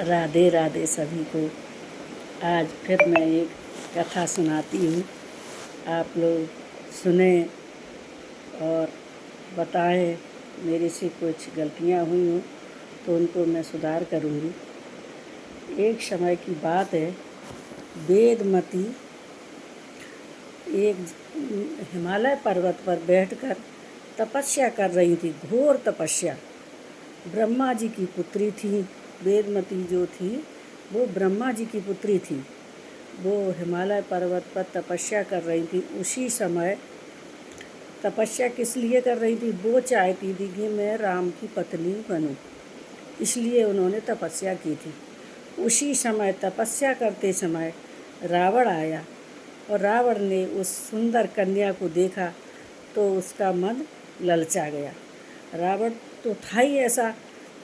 राधे राधे सभी को। आज फिर मैं एक कथा सुनाती हूँ, आप लोग सुने और बताएं। मेरे से कुछ गलतियाँ हुई हों तो उनको मैं सुधार करूँगी। एक समय की बात है, वेदमती एक हिमालय पर्वत पर बैठकर तपस्या कर रही थी, घोर तपस्या। ब्रह्मा जी की पुत्री थी। वेदमती जो थी वो ब्रह्मा जी की पुत्री थी। वो हिमालय पर्वत पर तपस्या कर रही थी। उसी समय तपस्या किस लिए कर रही थी? वो चाहती थी कि मैं राम की पत्नी बनूं, इसलिए उन्होंने तपस्या की थी। उसी समय तपस्या करते समय रावण आया और रावण ने उस सुंदर कन्या को देखा तो उसका मन ललचा गया। रावण तो था ही ऐसा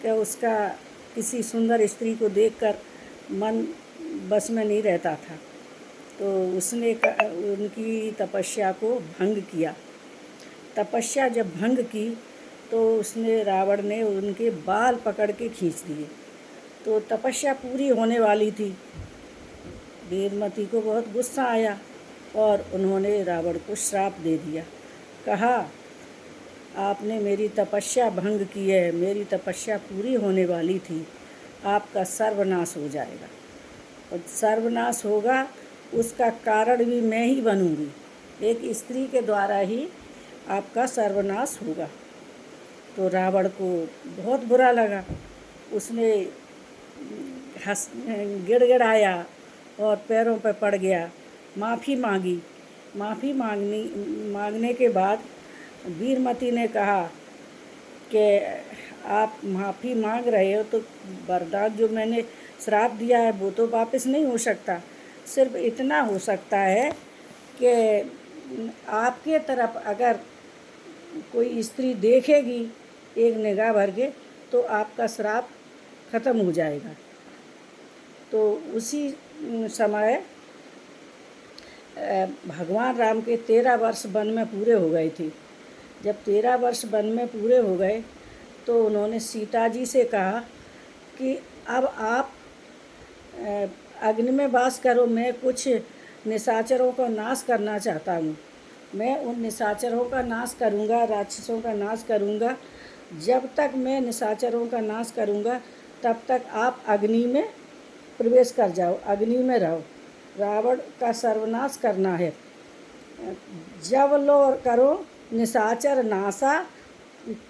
कि उसका किसी सुंदर स्त्री को देखकर मन बस में नहीं रहता था। तो उसने उनकी तपस्या को भंग किया। तपस्या जब भंग की तो उसने रावण ने उनके बाल पकड़ के खींच दिए। तो तपस्या पूरी होने वाली थी। वेदमती को बहुत गुस्सा आया और उन्होंने रावण को श्राप दे दिया। कहा, आपने मेरी तपस्या भंग की है, मेरी तपस्या पूरी होने वाली थी, आपका सर्वनाश हो जाएगा। और सर्वनाश होगा उसका कारण भी मैं ही बनूंगी। एक स्त्री के द्वारा ही आपका सर्वनाश होगा। तो रावण को बहुत बुरा लगा। उसने गिड़गिड़ाया और पैरों पर पड़ गया, माफ़ी मांगी। माफ़ी मांगने के बाद वीरमती ने कहा कि आप माफ़ी मांग रहे हो तो वरदान जो मैंने श्राप दिया है वो तो वापस नहीं हो सकता। सिर्फ इतना हो सकता है कि आपके तरफ अगर कोई स्त्री देखेगी एक निगाह भर के तो आपका श्राप ख़त्म हो जाएगा। तो उसी समय भगवान राम के 13 वर्ष वन में पूरे हो गए थे। जब 13 वर्ष वन में पूरे हो गए तो उन्होंने सीता जी से कहा कि अब आप अग्नि में वास करो, मैं कुछ निशाचरों का नाश करना चाहता हूँ। मैं उन निशाचरों का नाश करूँगा, राक्षसों का नाश करूँगा। जब तक मैं निशाचरों का नाश करूँगा तब तक आप अग्नि में प्रवेश कर जाओ, अग्नि में रहो। रावण का सर्वनाश करना है। जब लो करो निशाचर नासा,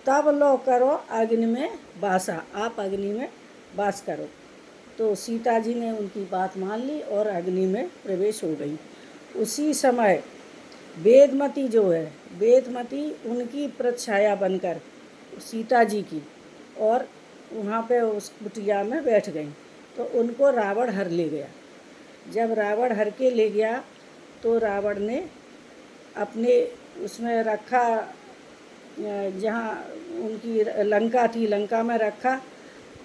तब लो करो अग्नि में वासा। आप अग्नि में वास करो। तो सीता जी ने उनकी बात मान ली और अग्नि में प्रवेश हो गई। उसी समय वेदमती जो है, वेदमती उनकी प्रछाया बनकर सीता जी की और वहाँ पे उस कुटिया में बैठ गई। तो उनको रावण हर ले गया। जब रावण हर के ले गया तो रावण ने अपने उसमें रखा, जहाँ उनकी लंका थी, लंका में रखा।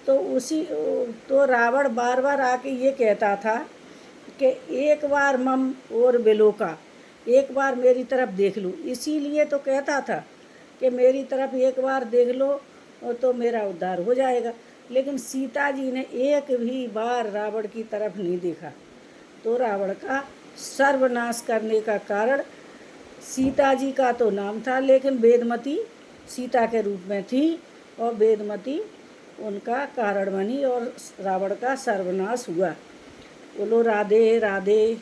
तो रावण बार बार आके ये कहता था कि एक बार मम और बिलोका, एक बार मेरी तरफ देख लो। इसीलिए तो कहता था कि मेरी तरफ एक बार देख लो तो मेरा उद्धार हो जाएगा। लेकिन सीता जी ने एक भी बार रावण की तरफ नहीं देखा। तो रावण का सर्वनाश करने का कारण सीता जी का तो नाम था, लेकिन वेदमती सीता के रूप में थी और वेदमती उनका कारण बनी और रावण का सर्वनाश हुआ। बोलो राधे राधे।